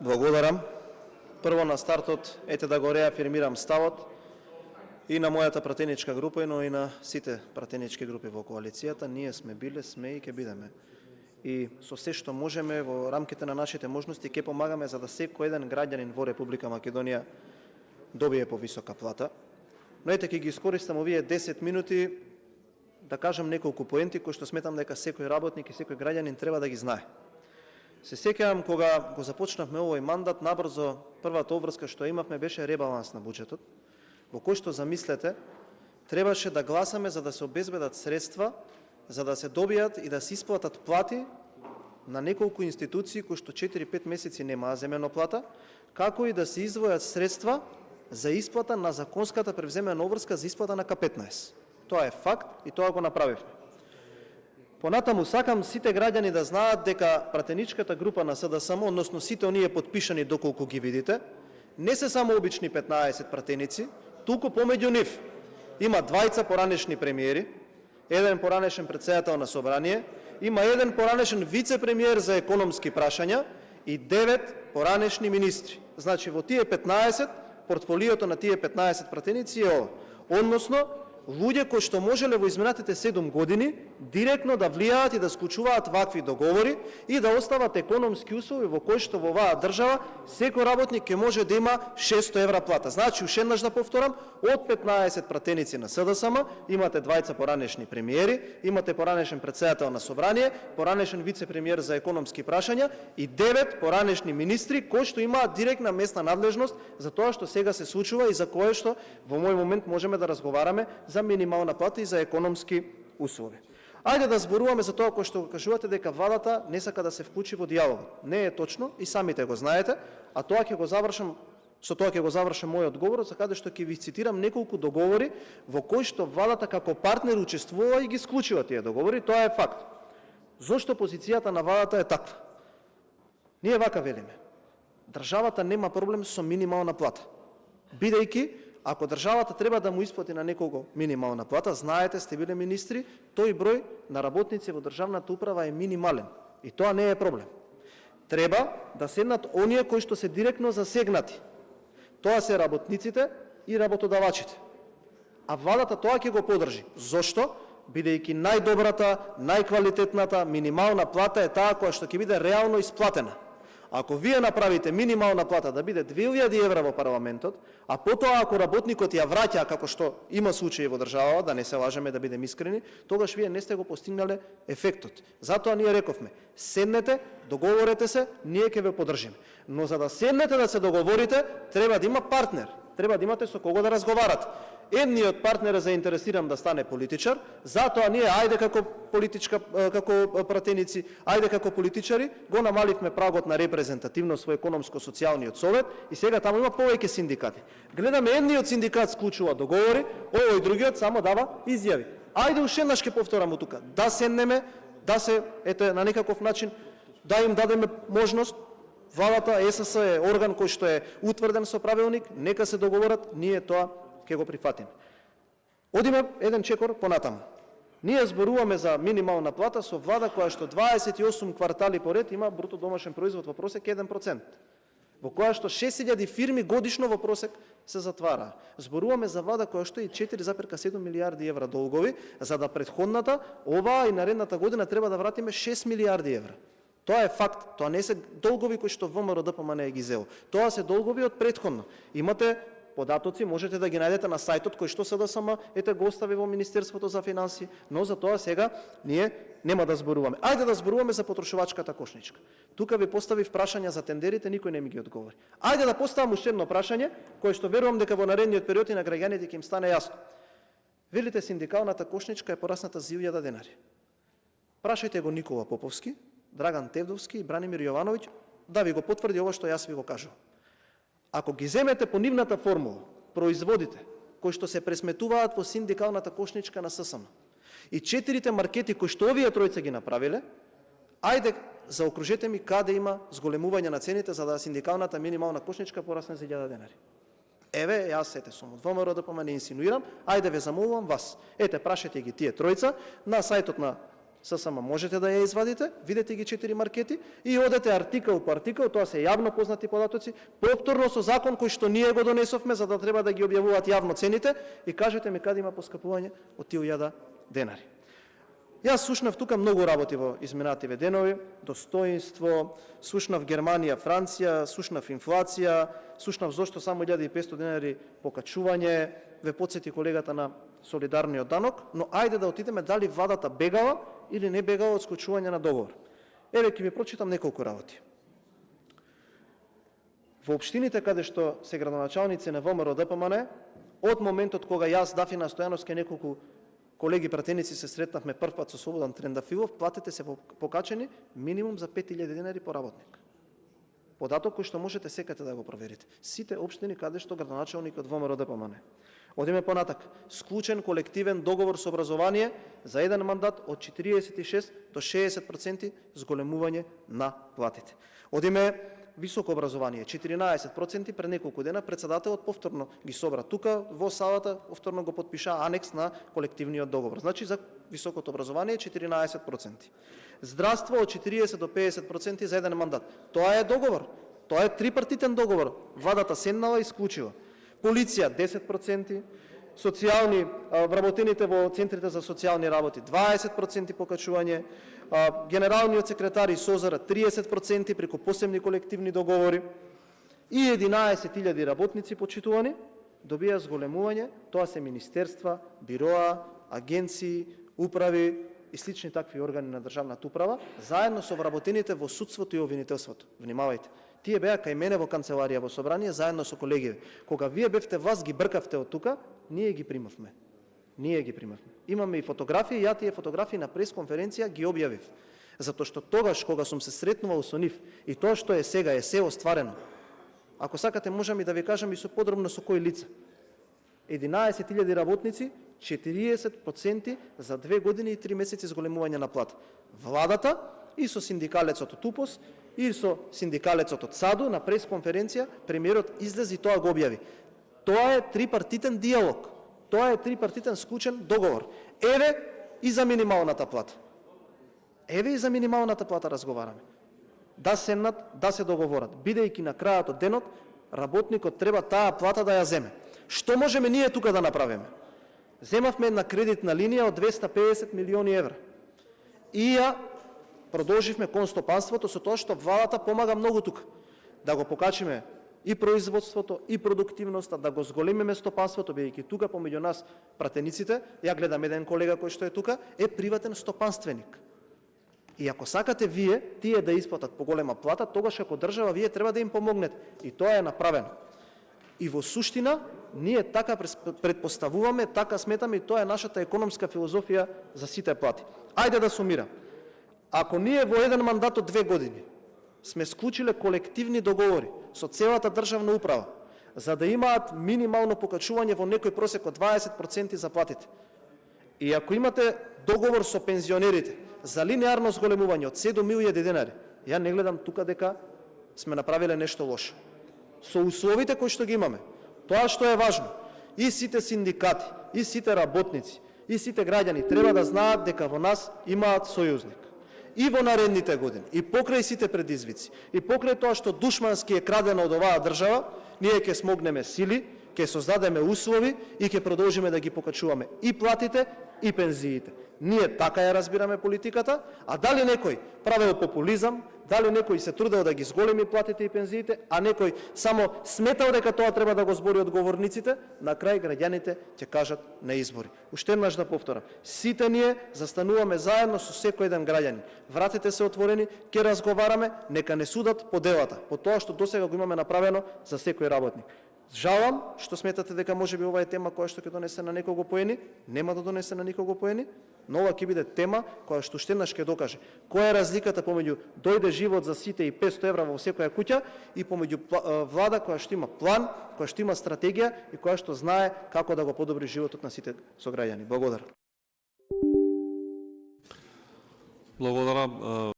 Благодарам. Прво на стартот, ете да го реафирмирам ставот и на мојата пратеничка група, но и на сите пратенички групи во коалицијата. Ние сме биле, сме и ќе бидеме. И со се што можеме во рамките на нашите можности ќе помагаме за да секој еден граѓанин во Република Македонија добие повисока плата. Но ете ќе ги искористам овие 10 минути да кажам неколку поенти кои што сметам дека секој работник и секој граѓанин треба да ги знае. Се сеќавам кога го започнавме овој мандат, набрзо првата обврска што имавме беше ребаланс на буџетот, во кој што замислете требаше да гласаме за да се обезбедат средства, за да се добијат и да се исплатат плати на неколку институции кои што 4-5 месеци немаа земено плата, како и да се издвојат средства за исплата на законската превземена обврска за исплата на К15. Тоа е факт и тоа го направивме. Понатаму сакам сите граѓани да знаат дека пратеничката група на СДСМ, односно сите оние потпишани доколку ги видите, не се само обични 15 пратеници, туку помеѓу нив има двајца поранешни премиери, еден поранешен претседател на собрание, има еден поранешен вице-премиер за економски прашања и 9 поранешни министри. Значи во тие 15, портфолиото на тие 15 пратеници е ова. Односно, луѓе кои што можеле во изминатите 7 години директно да влијаат и да склучуваат вакви договори и да остават економски услови во кои што во оваа држава секој работник ќе може да има 600 евра плата. Значи, уште еднаш да повторам, од 15 пратеници на СДСМ имате двајца поранешни премиери, имате поранешен претседател на собрание, поранешен вице-премиер за економски прашања и 9 поранешни министри кои што имаат директна местна надлежност за тоа што сега се случува и за кое што во мој момент можеме да разговараме за минимална плата и за економски услови. Ајде да зборуваме за тоа кој што го кажувате дека владата не сака да се вклучи во диалогот. Не е точно и самите го знаете, а тоа ќе го завршам со тоа ќе го завршам мојот одговор, за каде што ќе ви цитирам неколку договори во кои што владата како партнер учествува и ги склучува тие договори, тоа е факт. Зошто позицијата на владата е таква? Ние вака велиме. Државата нема проблем со минимална плата. Бидејќи ако државата треба да му исплати на некого минимална плата, знаете, сте биле министри, тој број на работници во државната управа е минимален. И тоа не е проблем. Треба да седнат оние кои што се директно засегнати. Тоа се работниците и работодавачите. А владата тоа ќе го поддржи. Зошто? Бидејќи најдобрата, најквалитетната минимална плата е таа која што ќе биде реално исплатена. Ако вие направите минимална плата да биде 2000 евра во парламентот, а потоа ако работникот ја враќа, како што има случаи во државава, да не се лажеме, да бидеме искрени, тогаш вие не сте го постигнале ефектот. Затоа ние рековме, седнете, договорете се, ние ќе ве поддржиме. Но за да седнете да се договорите, треба да има партнер, треба да имате со кого да разговарате. Едниот партнер е заинтересиран да стане политичар, затоа ние ајде како пратеници, ајде како политичари, го намаливме прагот на репрезентативност во економско-социјалниот совет и сега таму има повеќе синдикати. Гледаме едниот синдикат склучува договори, овој другиот само дава изјави. Ајде уште еднаш ќе повторам тука, да седнеме, да се на некаков начин да им дадеме можност. Владата, ЕСС е орган кој што е утврден со правилник, нека се договорат, ние тоа ќе го прифатиме. Одиме еден чекор понатаму. Ние зборуваме за минимална плата со влада која што 28 квартали поред има бруто домашен производ во просек 1%, во која што 6000 фирми годишно во просек се затвара. Зборуваме за влада која што и 4,7 милиарди евра долгови, за да претходната, оваа и наредната година треба да вратиме 6 милиарди евра. Тоа е факт, тоа не се долгови кои што ВМРО ДПМН ги зел. Тоа се долгови од претходно. Имате податоци, можете да ги најдете на сајтот кој што СДСМ го остави во Министерството за финансии, но за тоа сега ние нема да зборуваме. Ајде да зборуваме за потрошувачката кошничка. Тука ви поставив прашања за тендерите, никој не ми ги одговори. Ајде да поставам уште едно прашање, кое што верувам дека во наредниот период и на граѓаните ќе им стане јасно. Велите синдикалната кошничка е порасната за 1000 денари. Прашајте го Никола Поповски, Драган Тевдовски и Бранимир Јовановиќ да ви го потврди ова што јас ви го кажувам. Ако ги земете по нивната формула, производите кои што се пресметуваат во синдикалната кошничка на ССМ и 4 маркети кои што овие тројца ги направиле, ајде заокружете ми каде има зголемување на цените за да синдикалната минимална кошничка порасне за 1000 денари. Еве, јас сум од ВМРО ДПМН, не инсинуирам, ајде ве замолувам вас. Ете, прашајте ги тие тројца на сајтот на ССМ можете да ја извадите, видете ги 4 маркети и одете артикал по артикал, тоа се јавно познати податоци, повторно со закон кој што ние го донесовме за да треба да ги објавуваат јавно цените и кажете ми каде има поскапување од тие 1000 денари. Јас слушнав тука многу работи во изминативе денови, достоинство, слушнав Германија, Франција, слушнав инфлација, слушнав зошто само 1500 денари покачување, ве подсети колегата на солидарниот данок, но ајде да отидеме дали владата бегала или не бегала од склучување на договор. Еве ќе ви прочитам неколку работи. Во општините каде што се градоначалници на ВМРО ДПМН, од моментот кога јас, Дафина Стојановска, неколку колеги пратеници се сретнавме прв пат со Слободан Трендафилов, платите се покачени минимум за 5000 денари по работник. Податок кој што можете секаде да го проверите. Сите општини каде што градоначалникот ВМРО ДПМН. Одиме понатак. Склучен колективен договор со образование за еден мандат од 46 до 60% зголемување на платите. Одиме високо образование, 14% пред неколку дена председателот повторно ги собра тука во салата, повторно го подпиша анекс на колективниот договор. Значи за високото образование 14%. Здравство од 40 до 50% за еден мандат. Тоа е договор. Тоа е трипартитен договор. Владата седнала и склучила. Полиција 10%, социјални вработените во центрите за социјални работи 20% покачување, генералниот секретар и СОЗР 30% преку посебни колективни договори и 11.000 работници почитувани добија зголемување, тоа се министерства, бироа, агенции, управи и слични такви органи на државната управа, заедно со вработените во судството и обвинителството. Внимавајте. Тие беа кај мене во канцеларија во собрание заедно со колеги. Кога вие бевте власт, ги бркавте од тука, ние ги примавме. Имаме и фотографии, ја тие фотографии на пресконференција ги објавив. Затоа што тогаш кога сум се сретнувал со нив и тоа што е сега е се остварено. Ако сакате можам и да ви кажам и со подробно со кои лица. 11.000 работници, 40% за 2 години и 3 месеци зголемување на плата. Владата и со синдикалецот од УПОС и со синдикалецот од САДУ на пресконференција премиерот излезе и тоа го објави. Тоа е трипартитен диалог. Тоа е трипартитен склучен договор. Еве и за минималната плата. Разговараме. Да седнат, да се договорат. Бидејќи на крајот од денот работникот треба таа плата да ја земе. Што можеме ние тука да направиме? Земавме една кредитна линија од 250 милиони евра. И ја продолживме кон стопанството со тоа што владата помага многу тука. Да го покачиме и производството, и продуктивноста, да го зголемиме стопанството, бидејќи тука помеѓу нас пратениците, ја гледам еден колега кој што е тука, е приватен стопанственик. И ако сакате вие, тие да исплатат поголема плата, тогаш како држава вие треба да им помогнете. И тоа е направено. И во суштина, ние така предпоставуваме, така сметаме и тоа е нашата економска филозофија за сите плати. Ајде да сумирам. Ако ние во еден мандат од 2 години сме склучиле колективни договори со целата државна управа, за да имаат минимално покачување во некој просек од 20% за платите. И ако имате договор со пензионерите за линеарно зголемување од 7.000 денари, ја не гледам тука дека сме направиле нешто лошо. Со условите кои што ги имаме, тоа што е важно, и сите синдикати, и сите работници, и сите граѓани треба да знаат дека во нас имаат сојузник. И во наредните години, и покрај сите предизвици, и покрај тоа што душмански е крадено од оваа држава, ние ќе смогнеме сили, ќе создадеме услови и ќе продолжиме да ги покачуваме и платите, и пензиите. Ние така ја разбираме политиката, а дали некој правел популизам, дали некој се трудел да ги зголеми платите и пензиите, а некој само сметал дека тоа треба да го збори одговорниците, на крај граѓаните ќе кажат на избори. Уште еднаш да повторам, сите ние застануваме заедно со секој еден граѓанин. Вратите се отворени, ќе разговараме, нека не судат по делата, по тоа што досега го имаме направено за секој работник. Жалам што сметате дека можеби ова е тема која што ќе донесе на некого поени, нема да донесе на никого поени, но ова ќе биде тема која што уште еднаш ќе докаже која е разликата помеѓу дојде живот за сите и 500 евра во секоја куќа и помеѓу влада која што има план, која што има стратегија и која што знае како да го подобри животот на сите сограѓани. Благодарам.